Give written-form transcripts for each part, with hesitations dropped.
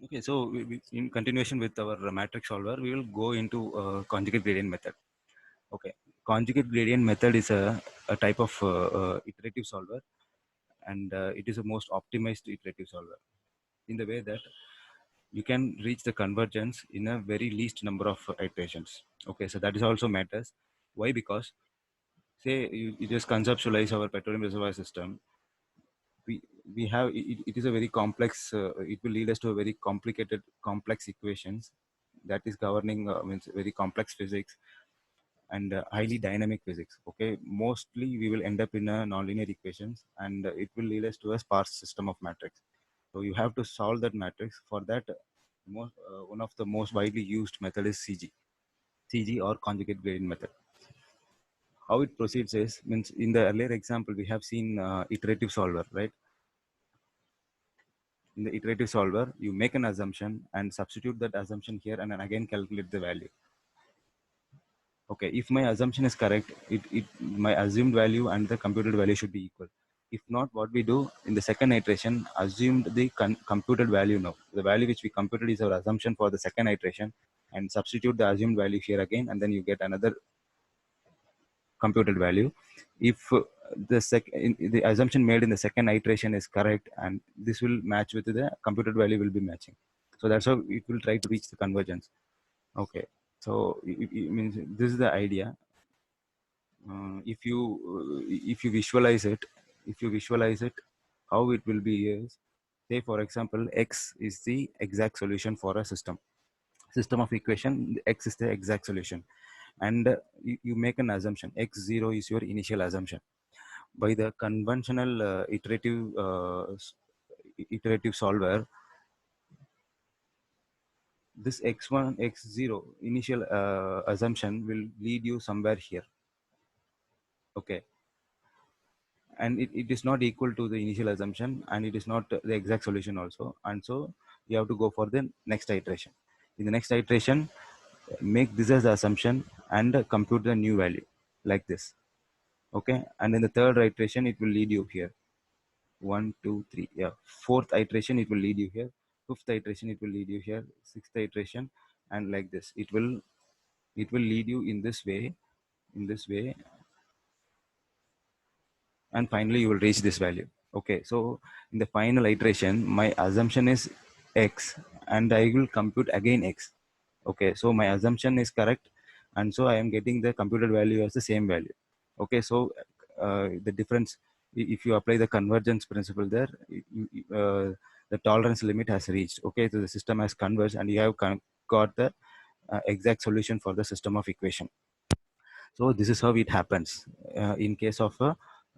Okay, so in continuation with our matrix solver, we will go into conjugate gradient method. Okay, conjugate gradient method is a type of iterative solver, and it is the most optimized iterative solver in the way that you can reach the convergence in a very least number of iterations. Okay, so that is also matters. Why? Because say you just conceptualize our petroleum reservoir system. We we have it is a very complex. It will lead us to a very complicated, complex equations that is governing means very complex physics and highly dynamic physics. Okay, mostly we will end up in a nonlinear equations, and it will lead us to a sparse system of matrix. So you have to solve that matrix. For that, one of the most widely used method is CG or conjugate gradient method. How it proceeds is, means in the earlier example we have seen iterative solver, right? In the iterative solver, you make an assumption and substitute that assumption here, and then again calculate the value. Okay, if my assumption is correct, my assumed value and the computed value should be equal. If not, what we do in the second iteration, assumed the computed value now. The value which we computed is our assumption for the second iteration, and substitute the assumed value here again, and then you get another computed value. If the assumption made in the second iteration is correct, and this will match with the computed value will be matching. So that's how it will try to reach the convergence. Okay, so it means this is the idea. If you visualize it, how it will be is, say for example, x is the exact solution for a system of equation. X is the exact solution, and you make an assumption x0 is your initial assumption. By the conventional iterative solver, this x1 x0 initial assumption will lead you somewhere here. Okay, and it is not equal to the initial assumption, and it is not the exact solution also, and so you have to go for the next iteration. In the next iteration, make this as the assumption and compute the new value like this. Okay, and in the third iteration it will lead you here, 1 2 3, yeah, fourth iteration it will lead you here, fifth iteration it will lead you here, sixth iteration, and like this it will lead you in this way, in this way, and finally you will reach this value. Okay, so in the final iteration my assumption is x, and I will compute again x. Okay, so my assumption is correct, and so I am getting the computed value as the same value. Okay, so the difference, if you apply the convergence principle there, the tolerance limit has reached. Okay, so the system has converged, and you have got the exact solution for the system of equation. So this is how it happens in case of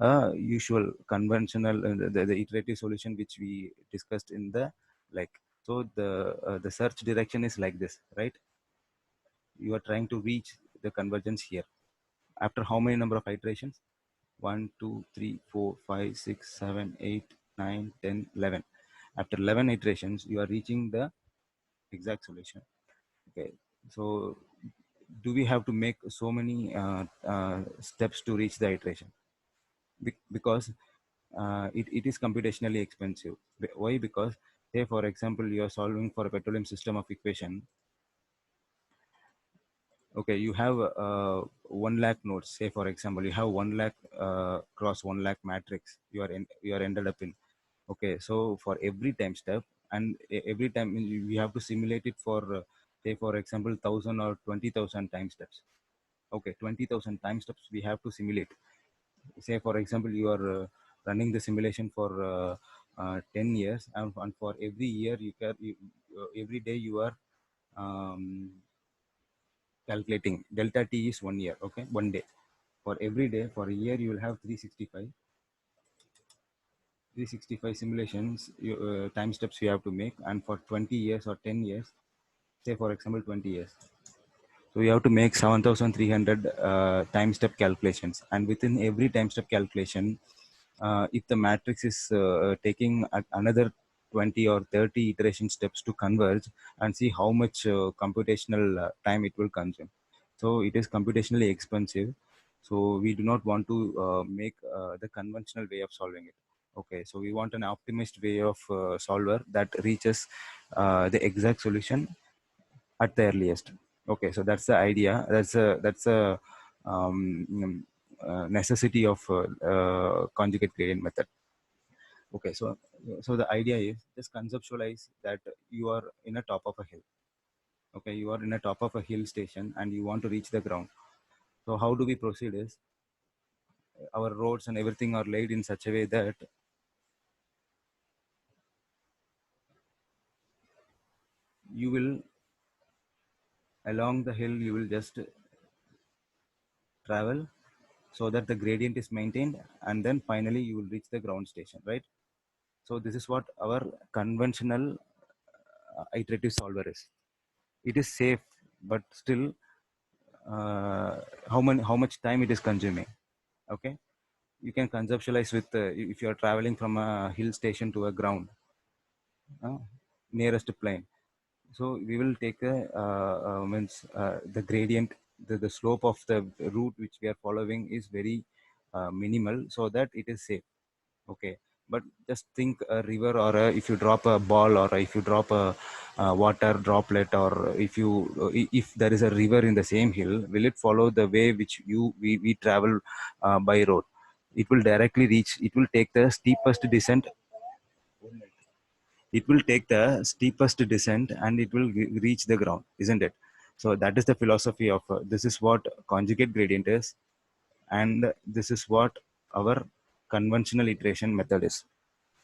a usual conventional the iterative solution which we discussed in the, like, so the search direction is like this, right? You are trying to reach the convergence here after how many number of iterations? 1 2 3 4 5 6 7 8 9 10 11. After 11 iterations you are reaching the exact solution. Okay, so do we have to make so many steps to reach the iteration? Because it is computationally expensive. Why? Because, say for example, you are solving for a petroleum system of equation. Okay, you have 1 lakh nodes. Say for example you have 1 lakh cross 1 lakh matrix you are ended up in. Okay, so for every time step, and every time you have to simulate it for say for example 1,000 or 20,000 time steps. Okay, 20,000 time steps we have to simulate. Say for example you are running the simulation for 10 years, and for every year every day you are um, calculating. Delta t is 1 year. Okay, 1 day. For every day for a year you will have 365 simulations, time steps you have to make. And for 20 years or 10 years, say for example 20 years, so you have to make 7,300 time step calculations. And within every time step calculation, if the matrix is taking another 20 or 30 iteration steps to converge, and see how much computational time it will consume. So it is computationally expensive. So we do not want to make the conventional way of solving it. Okay, so we want an optimized way of solver that reaches the exact solution at the earliest. Okay, so that's the idea. That's a necessity of conjugate gradient method. Okay, so the idea is just conceptualize that you are in a top of a hill. Okay, you are in a top of a hill station and you want to reach the ground. So how do we proceed is our roads and everything are laid in such a way that you will along the hill you will just travel so that the gradient is maintained, and then finally you will reach the ground station, right? So this is what our conventional iterative solver is. It is safe, but still how much time it is consuming. Okay, you can conceptualize with if you are traveling from a hill station to a ground uh, nearest plane. So we will take a means the gradient, the slope of the route which we are following is very minimal so that it is safe. Okay, but just think a river, or if you drop a ball, or if you drop a water droplet, or if there is a river in the same hill, will it follow the way which we travel by road? It will directly reach, it will take the steepest descent, it will take the steepest descent and it will reach the ground, isn't it? So that is the philosophy of this is what conjugate gradient is, and this is what our conventional iteration method is.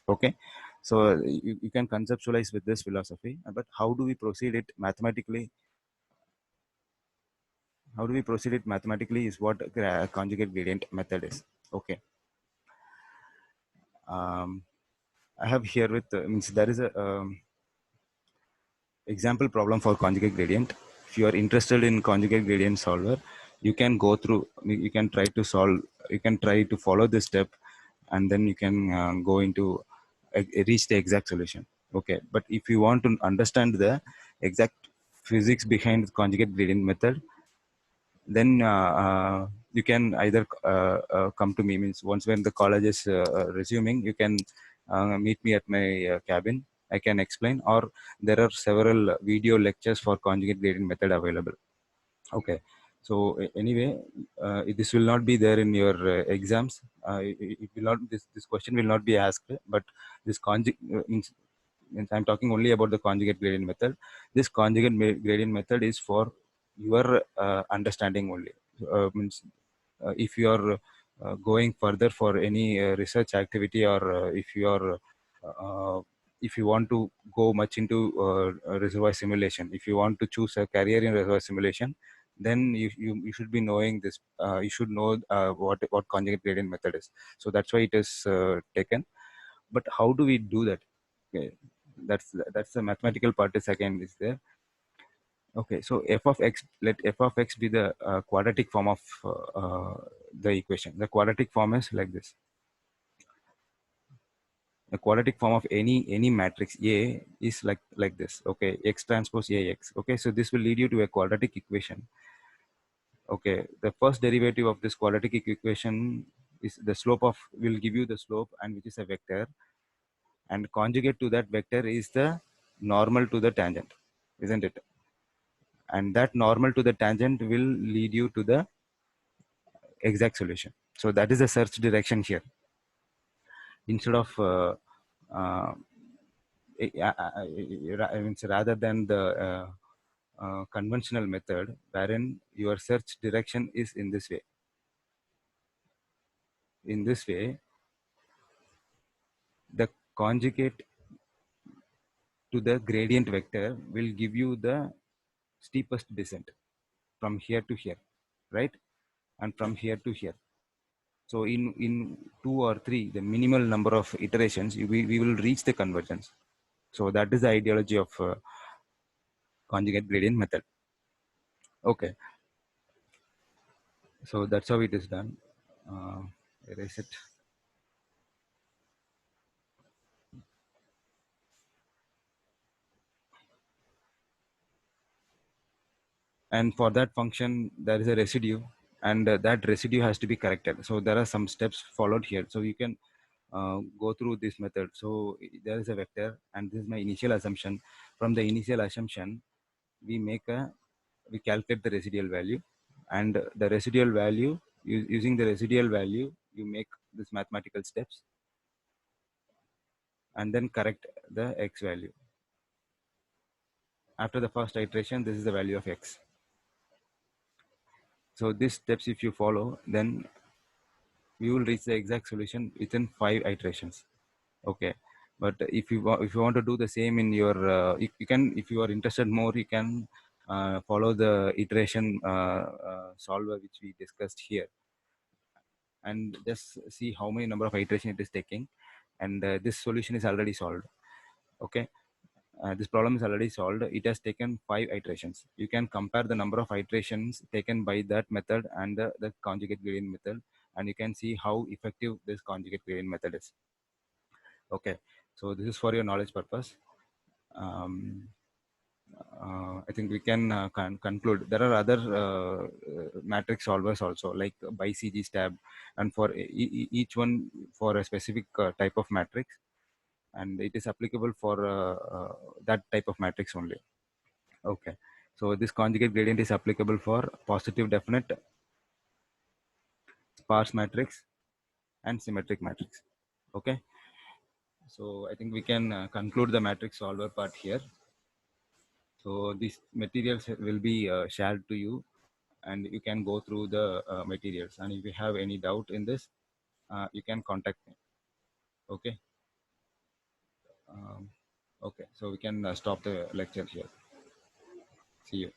Okay, so you can conceptualize with this philosophy, but how do we proceed it mathematically? How do we proceed it mathematically is what conjugate gradient method is. Okay, um, I have here with means there is a example problem for conjugate gradient. If you are interested in conjugate gradient solver, you can go through, you can try to solve, you can try to follow this step, and then you can go into reach the exact solution. Okay, but if you want to understand the exact physics behind the conjugate gradient method, then you can either come to me, means once when the college is resuming, you can meet me at my cabin. I can explain, or there are several video lectures for conjugate gradient method available. Okay, so anyway, this will not be there in your exams. It will not, this question will not be asked, but this conjugate means I'm talking only about the conjugate gradient method. This conjugate gradient method is for your understanding only. Means if you are going further for any research activity, or if you are uh, if you want to go much into reservoir simulation, if you want to choose a career in reservoir simulation, then you should be knowing this. You should know what conjugate gradient method is. So that's why it is taken. But how do we do that? Okay, that's the mathematical part is again is there. Okay, so f of x, let f of x be the quadratic form of the equation. The quadratic form is like this. The quadratic form of any matrix A is like this. Okay, x transpose Ax. Okay, so this will lead you to a quadratic equation. Okay, the first derivative of this quadratic equation is the slope of, will give you the slope, and which is a vector, and conjugate to that vector is the normal to the tangent, isn't it? And that normal to the tangent will lead you to the exact solution. So that is the search direction here. Instead of rather than the conventional method wherein your search direction is in this way. In this way, the conjugate to the gradient vector will give you the steepest descent from here to here, right? And from here to here. So in two or three, the minimal number of iterations, we will reach the convergence. So that is the ideology of conjugate gradient method. Okay, so that's how it is done. Erase it. And for that function, there is a residue, and that residue has to be corrected. So there are some steps followed here. So you can go through this method. So there is a vector, and this is my initial assumption. From the initial assumption, we make a we calculate the residual value, and the residual value, using the residual value, you make this mathematical steps and then correct the x value. After the first iteration, this is the value of x. So these steps, if you follow, then you will reach the exact solution within 5 iterations. Okay, but if you want to do the same in your you can, if you are interested more, you can follow the iteration solver which we discussed here, and just see how many number of iteration it is taking, and this solution is already solved. Okay, this problem is already solved. It has taken 5 iterations. You can compare the number of iterations taken by that method and the conjugate gradient method, and you can see how effective this conjugate gradient method is. Okay, so this is for your knowledge purpose. I think we can conclude. There are other matrix solvers also, like BiCG stab, and for each one for a specific type of matrix, and it is applicable for that type of matrix only. Okay, so this conjugate gradient is applicable for positive definite, sparse matrix, and symmetric matrix. Okay, so I think we can conclude the matrix solver part here. So these materials will be shared to you, and you can go through the materials. And if you have any doubt in this, you can contact me. Okay. Okay. So we can stop the lecture here. See you.